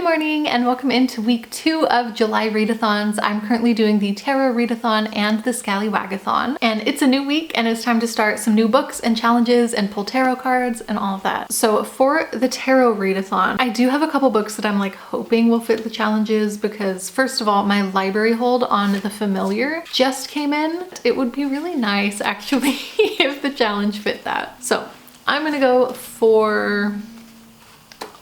Good morning and welcome into week 2 of July readathons. I'm currently doing the tarot readathon and the scallywagathon, and it's a new week and it's time to start some new books and challenges and pull tarot cards and all of that. So for the tarot readathon, I do have a couple books that I'm like hoping will fit the challenges because first of all, my library hold on the familiar just came in. It would be really nice actually if the challenge fit that. So I'm gonna go for,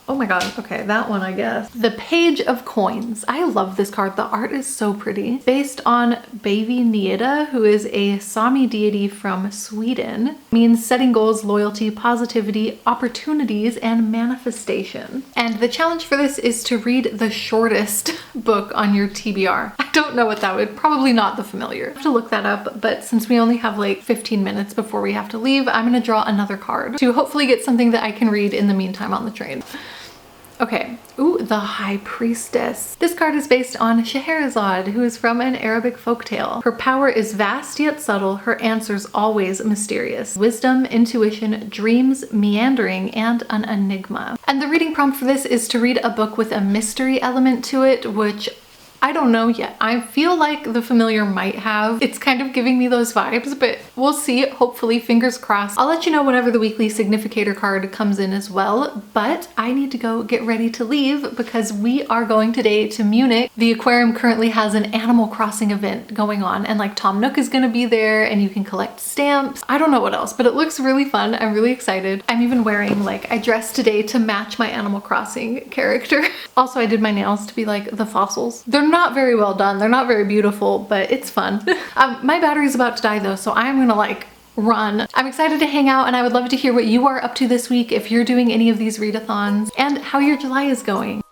oh my god, okay, that one I guess. The Page of Coins. I love this card. The art is so pretty. Based on Baby Nieda, who is a Sami deity from Sweden. Means setting goals, loyalty, positivity, opportunities, and manifestation. And the challenge for this is to read the shortest book on your TBR. I don't know what that would, probably not the familiar. I have to look that up, but since we only have like 15 minutes before we have to leave, I'm gonna draw another card to hopefully get something that I can read in the meantime on the train. Okay, ooh, the High Priestess. This card is based on Scheherazade, who is from an Arabic folktale. Her power is vast yet subtle, her answers always mysterious. Wisdom, intuition, dreams, meandering, and an enigma. And the reading prompt for this is to read a book with a mystery element to it, which I don't know yet. I feel like the familiar might have. It's kind of giving me those vibes, but we'll see. Hopefully, fingers crossed. I'll let you know whenever the weekly significator card comes in as well, but I need to go get ready to leave because we are going today to Munich. The aquarium currently has an Animal Crossing event going on, and like Tom Nook is gonna be there and you can collect stamps. I don't know what else, but it looks really fun. I'm really excited. I'm even wearing, like, I dressed today to match my Animal Crossing character. Also, I did my nails to be like the fossils. They're not very well done. They're not very beautiful, but it's fun. My battery's about to die though, so I'm gonna like run. I'm excited to hang out and I would love to hear what you are up to this week if you're doing any of these readathons and how your July is going.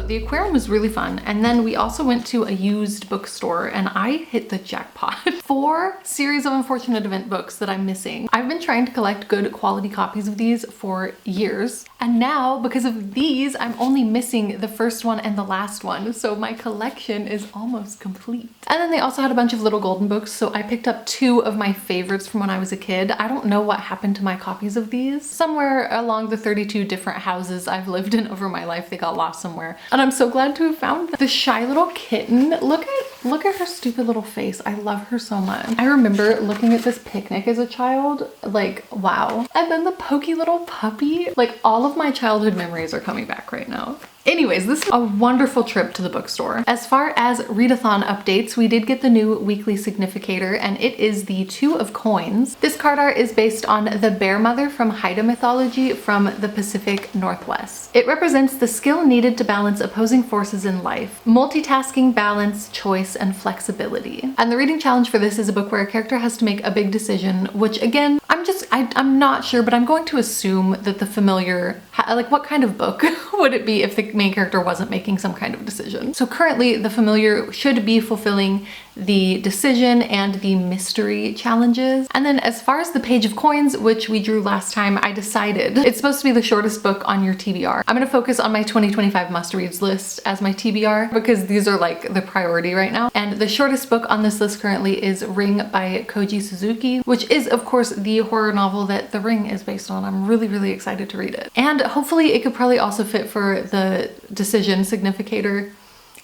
The aquarium was really fun, and then we also went to a used bookstore and I hit the jackpot. 4 series of unfortunate event books that I'm missing. I've been trying to collect good quality copies of these for years, and now because of these I'm only missing the first one and the last one, so my collection is almost complete. And then they also had a bunch of little golden books, so I picked up 2 of my favorites from when I was a kid. I don't know what happened to my copies of these. Somewhere along the 32 different houses I've lived in over my life, they got lost somewhere. And I'm so glad to have found them. The shy little kitten. Look at her stupid little face. I love her so much. I remember looking at this picnic as a child, like, wow. And then the pokey little puppy. Like, all of my childhood memories are coming back right now. Anyways, this is a wonderful trip to the bookstore. As far as readathon updates, we did get the new weekly significator, and it is the Two of Coins. This card art is based on the bear mother from Haida mythology from the Pacific Northwest. It represents the skill needed to balance opposing forces in life: multitasking, balance, choice, and flexibility. And the reading challenge for this is a book where a character has to make a big decision, which again, I'm not sure, but I'm going to assume that the familiar, like what kind of book would it be if the main character wasn't making some kind of decision? So currently the familiar should be fulfilling the decision and the mystery challenges. And then as far as the Page of Coins, which we drew last time, I decided it's supposed to be the shortest book on your TBR. I'm gonna focus on my 2025 must-reads list as my TBR because these are like the priority right now. And the shortest book on this list currently is Ring by Koji Suzuki, which is of course the horror novel that The Ring is based on. I'm really, really excited to read it. And hopefully it could probably also fit for the decision significator.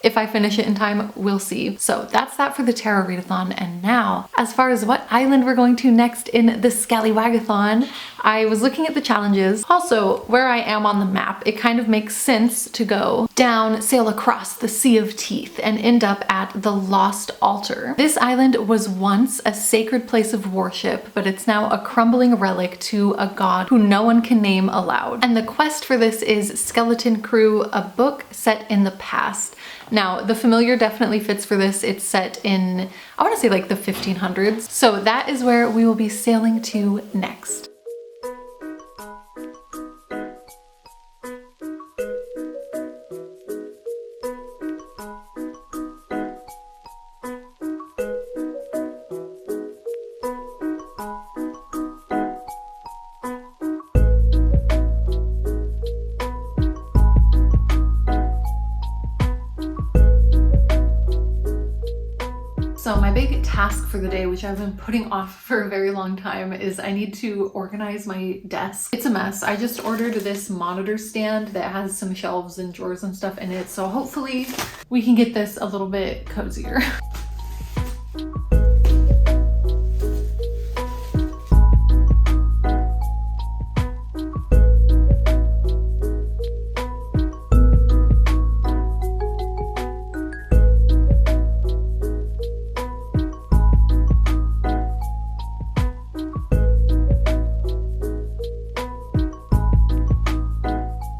If I finish it in time, we'll see. So that's that for the tarot readathon. And now, as far as what island we're going to next in the scallywagathon, I was looking at the challenges. Also, where I am on the map, it kind of makes sense to go down, sail across the Sea of Teeth, and end up at the Lost Altar. This island was once a sacred place of worship, but it's now a crumbling relic to a god who no one can name aloud. And the quest for this is Skeleton Crew, a book set in the past. Now, the familiar definitely fits for this. It's set in, I want to say like the 1500s. So that is where we will be sailing to next. So my big task for the day, which I've been putting off for a very long time, is I need to organize my desk. It's a mess. I just ordered this monitor stand that has some shelves and drawers and stuff in it. So hopefully we can get this a little bit cozier.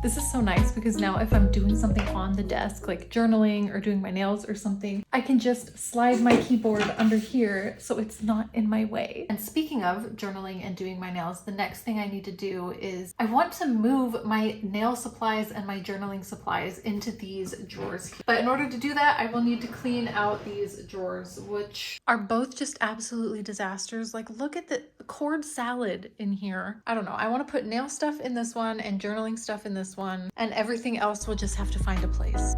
This is so nice because now if I'm doing something on the desk, like journaling or doing my nails or something, I can just slide my keyboard under here so it's not in my way. And speaking of journaling and doing my nails, the next thing I need to do is I want to move my nail supplies and my journaling supplies into these drawers here. But in order to do that, I will need to clean out these drawers, which are both just absolutely disasters. Like, look at the cord salad in here. I don't know. I want to put nail stuff in this one and journaling stuff in this one, and everything else will just have to find a place.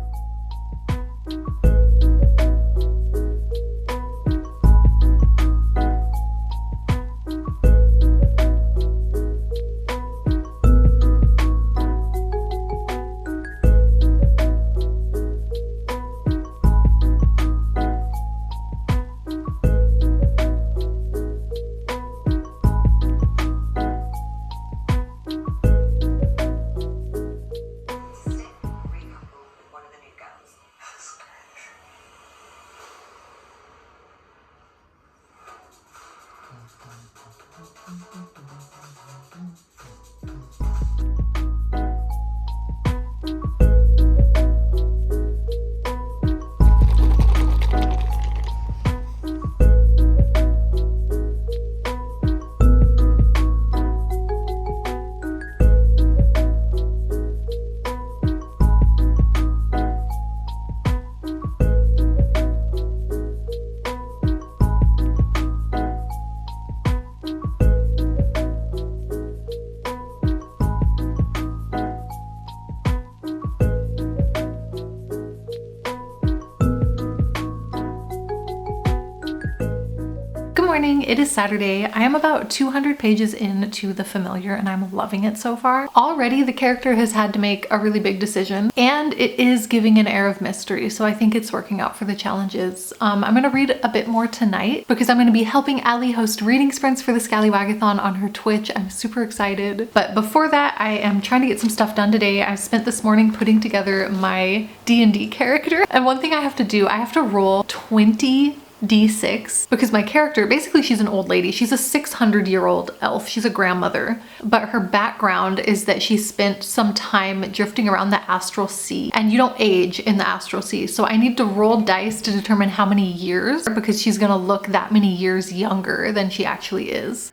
morning, it is Saturday. I am about 200 pages into The Familiar and I'm loving it so far. Already the character has had to make a really big decision and it is giving an air of mystery, so I think it's working out for the challenges. I'm gonna read a bit more tonight because I'm gonna be helping Allie host reading sprints for the scallywagathon on her Twitch. I'm super excited. But before that, I am trying to get some stuff done today. I spent this morning putting together my D&D character, and one thing I have to do, I have to roll 20 D6 because my character, basically she's an old lady. She's a 600-year-old elf. She's a grandmother, but her background is that she spent some time drifting around the astral sea, and you don't age in the astral sea. So I need to roll dice to determine how many years, because she's gonna look that many years younger than she actually is.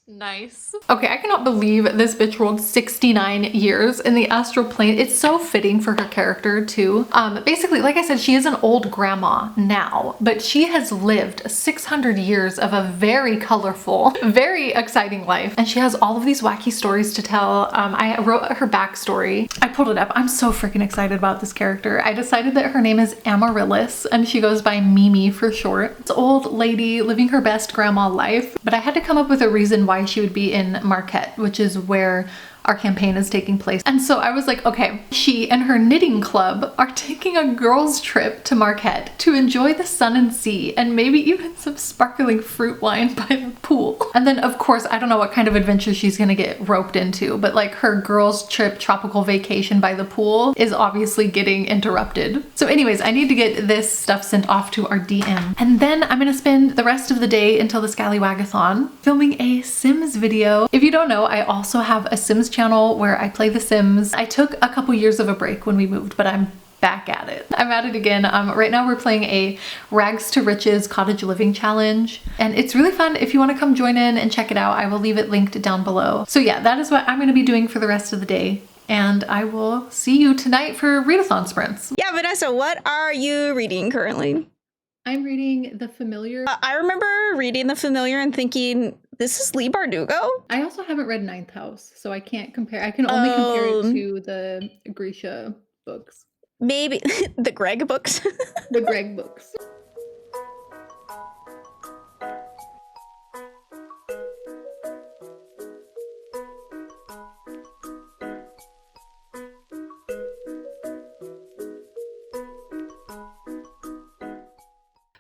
Nice. Okay, I cannot believe this bitch rolled 69 years in the astral plane. It's so fitting for her character too. Basically, like I said, she is an old grandma now, but she has lived 600 years of a very colorful, very exciting life. And she has all of these wacky stories to tell. I wrote her backstory. I pulled it up. I'm so freaking excited about this character. I decided that her name is Amaryllis and she goes by Mimi for short. It's an old lady living her best grandma life, but I had to come up with a reason why she would be in Marquette, which is where our campaign is taking place. And so I was like, okay, she and her knitting club are taking a girls' trip to Marquette to enjoy the sun and sea and maybe even some sparkling fruit wine by the pool. And then of course, I don't know what kind of adventure she's gonna get roped into, but like her girls' trip tropical vacation by the pool is obviously getting interrupted. So anyways, I need to get this stuff sent off to our DM. And then I'm gonna spend the rest of the day until the scallywagathon filming a Sims video. If you don't know, I also have a Sims channel where I play The Sims. I took a couple years of a break when we moved, but I'm back at it. I'm at it again. Right now we're playing a Rags to Riches cottage living challenge, and it's really fun. If you want to come join in and check it out, I will leave it linked down below. So yeah, that is what I'm going to be doing for the rest of the day, and I will see you tonight for readathon sprints. Yeah, Vanessa, what are you reading currently? I'm reading The Familiar. I remember reading The Familiar and thinking, this is Lee Bardugo? I also haven't read Ninth House, so I can't compare. I can only compare it to the Grisha books. Maybe the Greg books. The Greg books.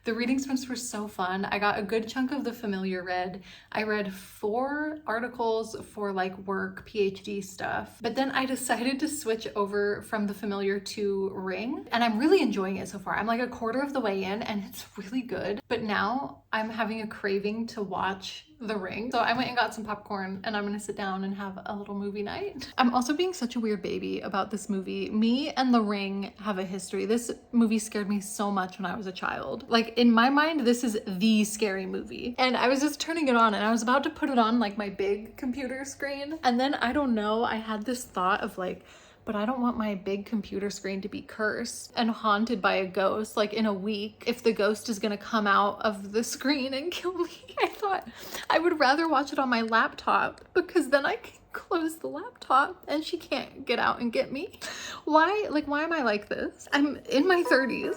The reading sprints were so fun. I got a good chunk of The Familiar read. I read 4 articles for like work, PhD stuff, but then I decided to switch over from The Familiar to Ring, and I'm really enjoying it so far. I'm like a quarter of the way in and it's really good, but now I'm having a craving to watch The Ring. So I went and got some popcorn and I'm gonna sit down and have a little movie night. I'm also being such a weird baby about this movie. Me and The Ring have a history. This movie scared me so much when I was a child. Like in my mind, this is the scary movie. And I was just turning it on and I was about to put it on like my big computer screen. And then I don't know, I had this thought of like, but I don't want my big computer screen to be cursed and haunted by a ghost like in a week if the ghost is gonna come out of the screen and kill me. I thought I would rather watch it on my laptop because then I can close the laptop and she can't get out and get me. Why am I like this? I'm in my 30s.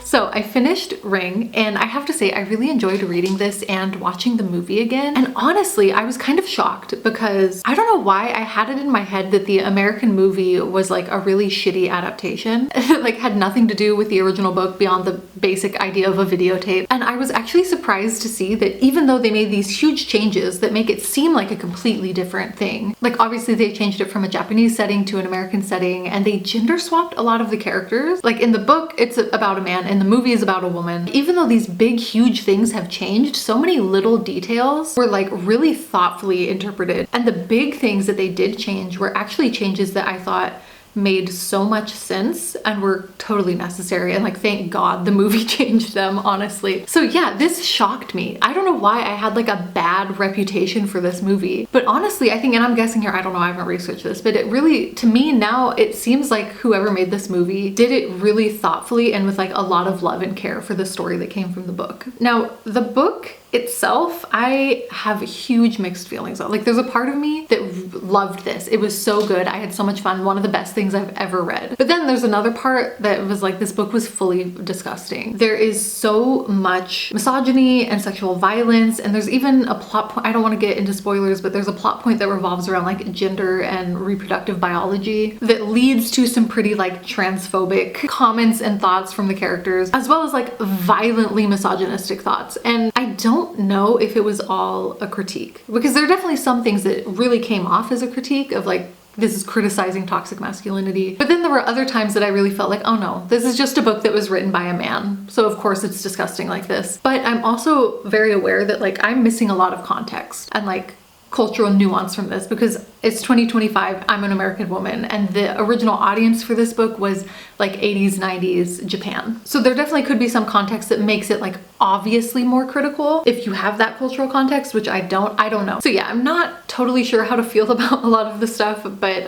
So I finished Ring, and I have to say I really enjoyed reading this and watching the movie again. And honestly, I was kind of shocked because I don't know why I had it in my head that the American movie was like a really shitty adaptation. It like had nothing to do with the original book beyond the basic idea of a videotape. And I was actually surprised to see that even though they made these huge changes that make it seem like a completely different thing, like obviously they changed it from a Japanese setting to an American setting, and they gender swapped a lot of the characters. Like in the book, it's about a man, and and the movie is about a woman. Even though these big, huge things have changed, so many little details were like really thoughtfully interpreted. And the big things that they did change were actually changes that I thought made so much sense and were totally necessary, and like thank God the movie changed them, honestly. So yeah, this shocked me. I don't know why I had like a bad reputation for this movie, but honestly I think, and I'm guessing here, I don't know, I haven't researched this, but it really, to me now, it seems like whoever made this movie did it really thoughtfully and with like a lot of love and care for the story that came from the book. Now the book itself, I have huge mixed feelings on. Like there's a part of me that loved this. It was so good. I had so much fun. One of the best things I've ever read. But then there's another part that was like, this book was fully disgusting. There is so much misogyny and sexual violence, and there's even a plot point, I don't want to get into spoilers, but there's a plot point that revolves around like gender and reproductive biology that leads to some pretty like transphobic comments and thoughts from the characters, as well as like violently misogynistic thoughts. And I don't know if it was all a critique, because there are definitely some things that really came off as a critique of like, this is criticizing toxic masculinity. But then there were other times that I really felt like, oh no, this is just a book that was written by a man, so of course it's disgusting like this. But I'm also very aware that like I'm missing a lot of context and like cultural nuance from this, because it's 2025, I'm an American woman, and the original audience for this book was like 80s, 90s Japan. So there definitely could be some context that makes it like obviously more critical if you have that cultural context, which I don't know. So yeah, I'm not totally sure how to feel about a lot of the stuff, but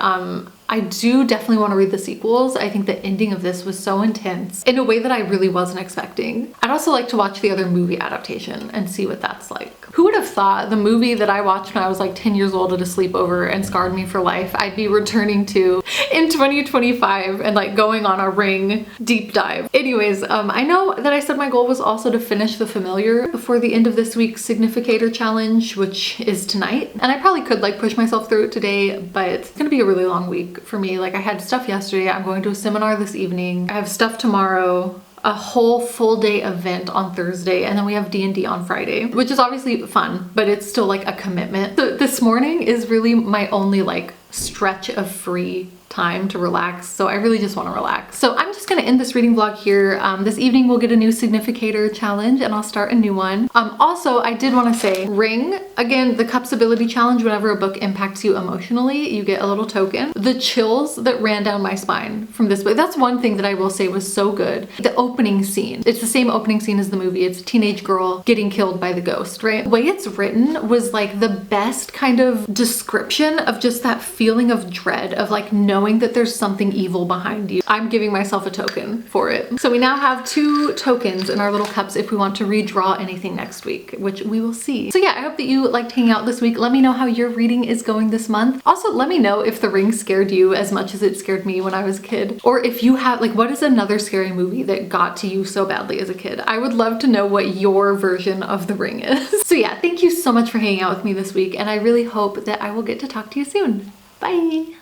I do definitely want to read the sequels. I think the ending of this was so intense in a way that I really wasn't expecting. I'd also like to watch the other movie adaptation and see what that's like. Who would have thought the movie that I watched when I was like 10 years old at a sleepover and scarred me for life, I'd be returning to in 2025 and like going on a Ring deep dive. Anyways, I know that I said my goal was also to finish The Familiar before the end of this week's Significator challenge, which is tonight. And I probably could like push myself through it today, but it's gonna be a really long week for me. Like I had stuff yesterday, I'm going to a seminar this evening, I have stuff tomorrow, a whole full day event on Thursday, and then we have D&D on Friday, which is obviously fun, but it's still like a commitment. So this morning is really my only like stretch of free time to relax, so I really just want to relax. So I'm just gonna end this reading vlog here. This evening we'll get a new Significator challenge and I'll start a new one. Also, I did want to say, Ring, again, the Cups Ability challenge, whenever a book impacts you emotionally, you get a little token. The chills that ran down my spine from this book, that's one thing that I will say was so good. The opening scene, it's the same opening scene as the movie. It's a teenage girl getting killed by the ghost, right? The way it's written was like the best kind of description of just that feeling of dread, of like knowing that there's something evil behind you. I'm giving myself a token for it. So we now have 2 tokens in our little cups if we want to redraw anything next week, which we will see. So yeah, I hope that you liked hanging out this week. Let me know how your reading is going this month. Also, let me know if The Ring scared you as much as it scared me when I was a kid, or if you have like, what is another scary movie that got to you so badly as a kid? I would love to know what your version of The Ring is. So yeah, thank you so much for hanging out with me this week, and I really hope that I will get to talk to you soon. Bye.